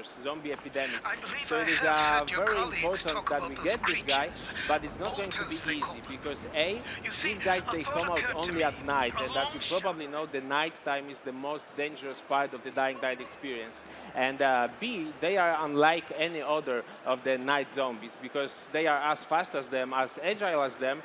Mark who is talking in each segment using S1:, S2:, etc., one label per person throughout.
S1: dangerous zombie epidemic. So it is very important that we get this guy, but it's not going to be easy because A, these guys, they come out only at night, and as you probably know, the night time is the most dangerous part of the Dying Light experience. And B, they are unlike any other of the night zombies because they are as fast as them, as agile as them,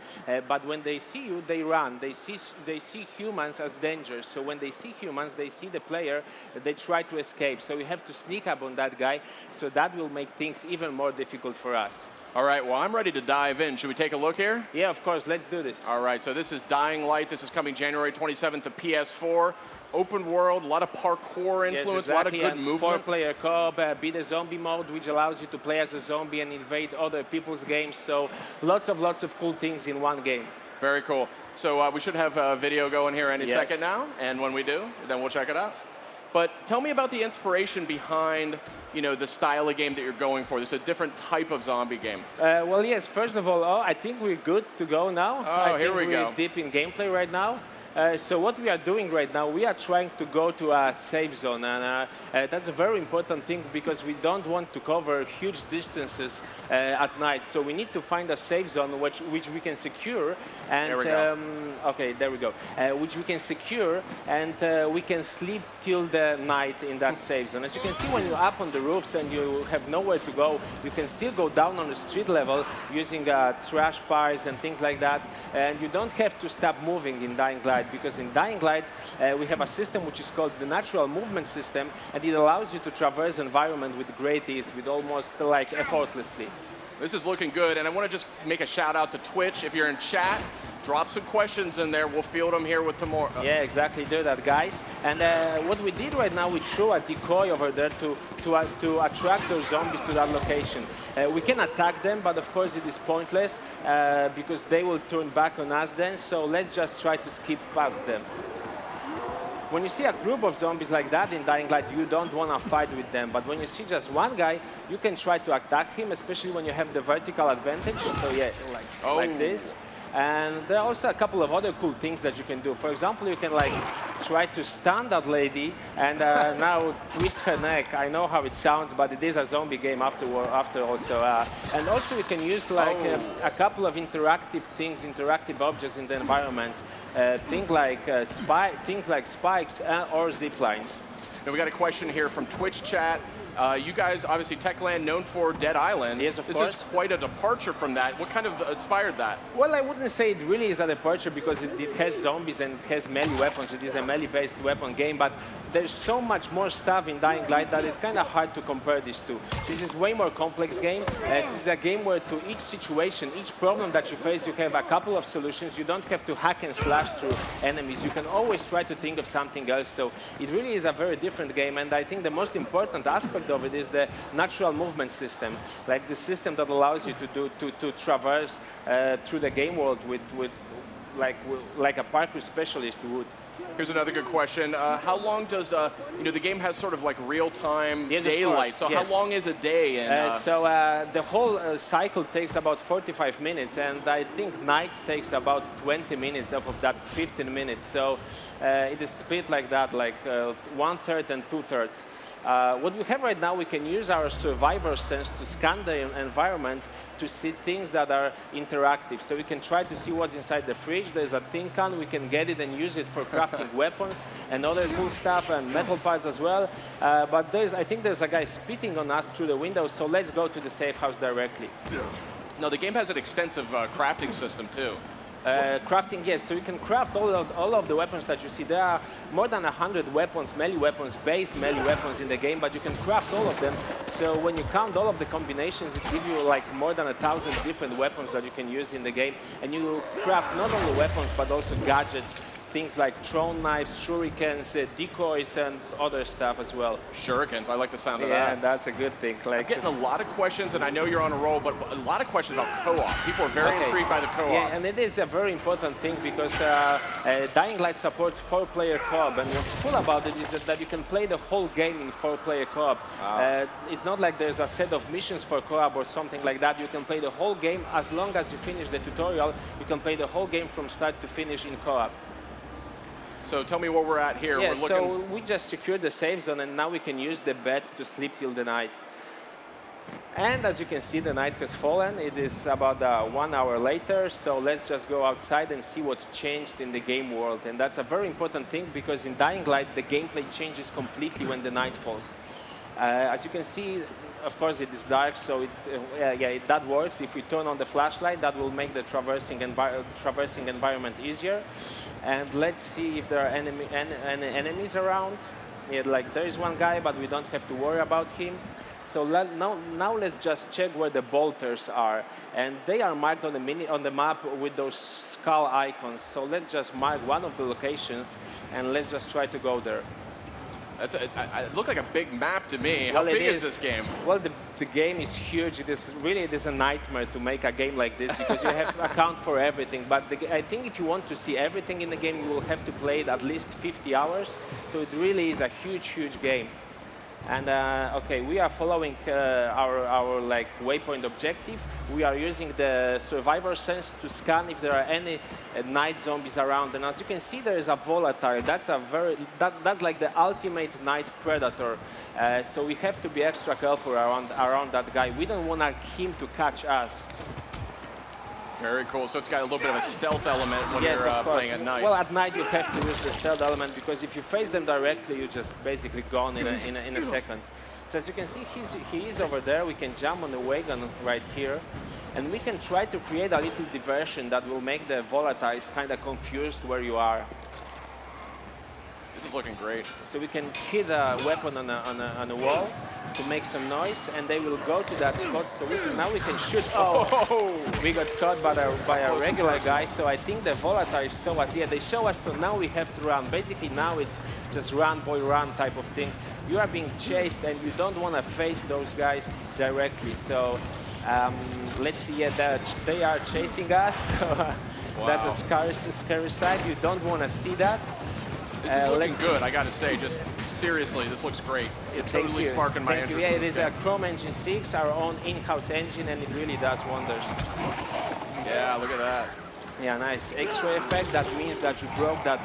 S1: but when they see you, they run. They see humans as dangers. So when they see humans, they see the player, they try to escape. So you have to sneak up on that guy, so that will make things even more difficult for us.
S2: All right, well, I'm ready to dive in. Should we take a look here?
S1: Yeah, of course, let's do this.
S2: All right, so this is Dying Light. This is coming January 27th to PS4. Open world, a lot of parkour influence,
S1: yes, exactly.
S2: A lot of good movement.
S1: 4-player co-op, beat a zombie mode, which allows you to play as a zombie and invade other people's games. So lots of cool things in one game.
S2: Very cool. So we should have a video going here any second now, and when we do, then we'll check it out. But tell me about the inspiration behind, you know, the style of game that you're going for. This is a different type of zombie game.
S1: Well, yes. First of all, I think we're good to go now.
S2: Oh, here we go.
S1: We're deep in gameplay right now. So what we are doing right now, we are trying to go to a safe zone, and that's a very important thing because we don't want to cover huge distances at night. So we need to find a safe zone which we can secure. And
S2: there we go.
S1: okay, there we go. Which we can secure, and we can sleep till the night in that safe zone. As you can see, when you're up on the roofs and you have nowhere to go, you can still go down on the street level using trash piles and things like that, and you don't have to stop moving in Dying Light. Because in Dying Light, we have a system which is called the natural movement system, and it allows you to traverse environment with great ease, with almost like effortlessly.
S2: This is looking good, and I want to just make a shout out to Twitch. If you're in chat, drop some questions in there. We'll field them here with tomorrow.
S1: Yeah, exactly. Do that, guys. And what we did right now, we threw a decoy over there to attract those zombies to that location. We can attack them, but of course it is pointless because they will turn back on us then. So let's just try to skip past them. When you see a group of zombies like that in Dying Light, you don't want to fight with them. But when you see just one guy, you can try to attack him, especially when you have the vertical advantage. So yeah, like this. And there are also a couple of other cool things that you can do. For example, you can like try to stun that lady and now twist her neck. I know how it sounds, but it is a zombie game after also. And also you can use like a couple of interactive things, interactive objects in the environments. Things like spikes or zip lines.
S2: Now we got a question here from Twitch chat. You guys, obviously, Techland, known for Dead Island.
S1: Yes, of course.
S2: This is quite a departure from that. What kind of inspired that?
S1: Well, I wouldn't say it really is a departure because it has zombies and it has melee weapons. It is a melee-based weapon game, but there's so much more stuff in Dying Light that it's kind of hard to compare these two. This is way more complex game. This is a game where to each situation, each problem that you face, you have a couple of solutions. You don't have to hack and slash through enemies. You can always try to think of something else. So it really is a very different game, and I think the most important aspect of it is the natural movement system, like the system that allows you to traverse through the game world with like a parkour specialist would.
S2: Here's another good question. How long does, you know, the game has sort of like real-time daylight, so
S1: yes.
S2: How long is a day?
S1: So the whole cycle takes about 45 minutes, and I think night takes about 20 minutes off of that 15 minutes. So it is split like that, like 1/3 and 2/3. What we have right now, we can use our survivor sense to scan the environment to see things that are interactive. So we can try to see what's inside the fridge. There's a tin can. We can get it and use it for crafting weapons and other cool stuff and metal parts as well. But I think there's a guy spitting on us through the window, so let's go to the safe house directly.
S2: No, the game has an extensive crafting system, too.
S1: Crafting, yes. So you can craft all of the weapons that you see. There are more than 100 weapons, melee weapons, base melee weapons in the game, but you can craft all of them. So when you count all of the combinations, it gives you like more than 1,000 different weapons that you can use in the game. And you craft not only weapons, but also gadgets, things like thrown knives, shurikens, decoys, and other stuff as well.
S2: Shurikens, I like the sound of that.
S1: Yeah, that's a good thing. Like,
S2: I'm getting a lot of questions, and I know you're on a roll, but a lot of questions about co-op. People are very intrigued by the co-op.
S1: Yeah, and it is a very important thing because Dying Light supports 4-player co-op, and what's cool about it is that you can play the whole game in 4-player co-op. Wow. It's not like there's a set of missions for co-op or something like that. You can play the whole game as long as you finish the tutorial. You can play the whole game from start to finish in co-op.
S2: So tell me where we're at here.
S1: Yeah,
S2: We're looking.
S1: so we just secured the safe zone, and now we can use the bed to sleep till the night. And as you can see, the night has fallen. It is about 1 hour later, so let's just go outside and see what's changed in the game world. And that's a very important thing, because in Dying Light, the gameplay changes completely when the night falls. As you can see, of course, it is dark, so that works. If we turn on the flashlight, that will make the traversing environment easier. And let's see if there are enemies around. Yeah, like there is one guy, but we don't have to worry about him. So now let's just check where the bolters are. And they are marked on the map with those skull icons. So let's just mark one of the locations, and let's just try to go there.
S2: It looked like a big map to me. How big is this game?
S1: Well, the game is huge. It is a nightmare to make a game like this, because you have to account for everything. But I think if you want to see everything in the game, you will have to play it at least 50 hours. So it really is a huge, huge game. And okay, we are following our like waypoint objective. We are using the survivor sense to scan if there are any night zombies around. And as you can see, there is a volatile. That's like the ultimate night predator. So we have to be extra careful around that guy. We don't want him to catch us.
S2: Very cool. So it's got a little bit of a stealth element when you're playing at night.
S1: Well, at night you have to use the stealth element, because if you face them directly, you're just basically gone in a second. So as you can see, he is over there. We can jump on the wagon right here, and we can try to create a little diversion that will make the volatiles kind of confused where you are.
S2: This is looking great.
S1: So we can hit a weapon on a wall to make some noise, and they will go to that spot. So now we can shoot. Oh, we got caught by a regular guy. So I think the volatiles saw us. Yeah, they show us. So now we have to run. Basically, now it's just run, boy, run type of thing. You are being chased, and you don't want to face those guys directly. So let's see. Yeah, they are chasing us. So,
S2: wow.
S1: That's a scary sight. You don't want to see that.
S2: This is looking good, I got to say. Just seriously, this looks great. It's totally sparking my interest.
S1: Yeah, it is a Chrome Engine 6, our own in-house engine, and it really does wonders.
S2: Yeah, look at that.
S1: Yeah, nice X-ray effect. That means that you broke that.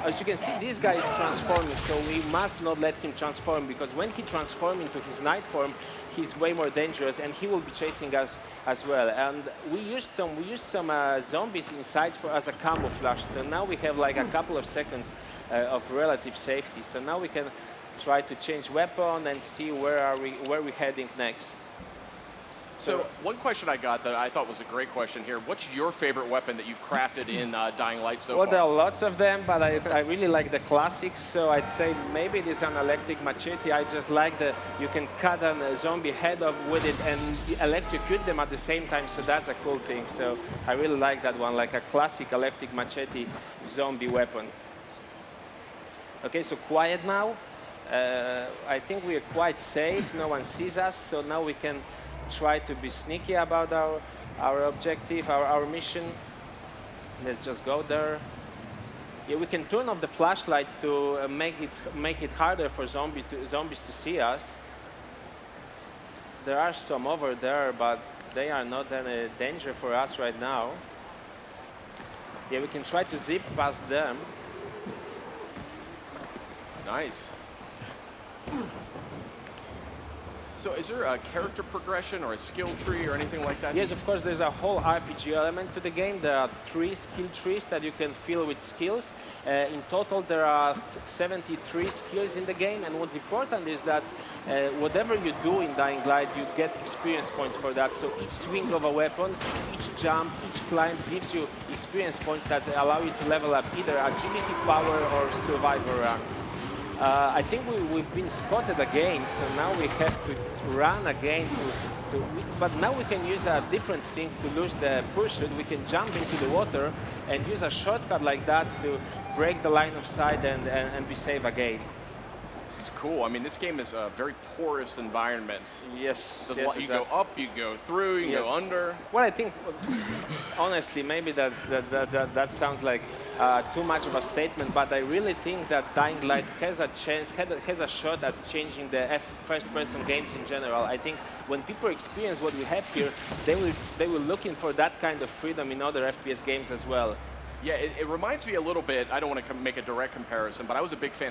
S1: As you can see, this guy is transforming, so we must not let him transform, because when he transforms into his night form, he's way more dangerous, and he will be chasing us as well. And we used some zombies inside as a camouflage. So now we have like a couple of seconds of relative safety. So now we can try to change weapon and see where we're heading next.
S2: So one question I got that I thought was a great question here. What's your favorite weapon that you've crafted in Dying Light so far?
S1: Well, there are lots of them, but I really like the classics. So I'd say maybe it is an electric machete. I just like you can cut a zombie head off with it and electrocute them at the same time. So that's a cool thing. So I really like that one, like a classic electric machete zombie weapon. Okay, so quiet now. I think we are quite safe. No one sees us. So now we can try to be sneaky about our objective, our mission. Let's just go there. Yeah, we can turn off the flashlight to make it harder for zombies to see us. There are some over there, but they are not any danger for us right now. Yeah, we can try to zip past them.
S2: Nice. So is there a character progression or a skill tree or anything like that?
S1: Yes, of course, there's a whole RPG element to the game. There are 3 skill trees that you can fill with skills. In total, there are 73 skills in the game. And what's important is that whatever you do in Dying Light, you get experience points for that. So each swing of a weapon, each jump, each climb gives you experience points that allow you to level up either agility, power, or survivor rank. I think we've been spotted again, so now we have to run again. But now we can use a different thing to lose the pursuit. We can jump into the water and use a shortcut like that to break the line of sight and be safe again.
S2: This is cool. I mean, this game is a very porous environment.
S1: Yes.
S2: You go up, you go through, you go under.
S1: Well, I think, honestly, maybe that sounds like too much of a statement, but I really think that Dying Light has a chance, has a shot at changing the first-person games in general. I think when people experience what we have here, they will looking for that kind of freedom in other FPS games as well.
S2: Yeah, it reminds me a little bit, I don't want to make a direct comparison, but I was a big fan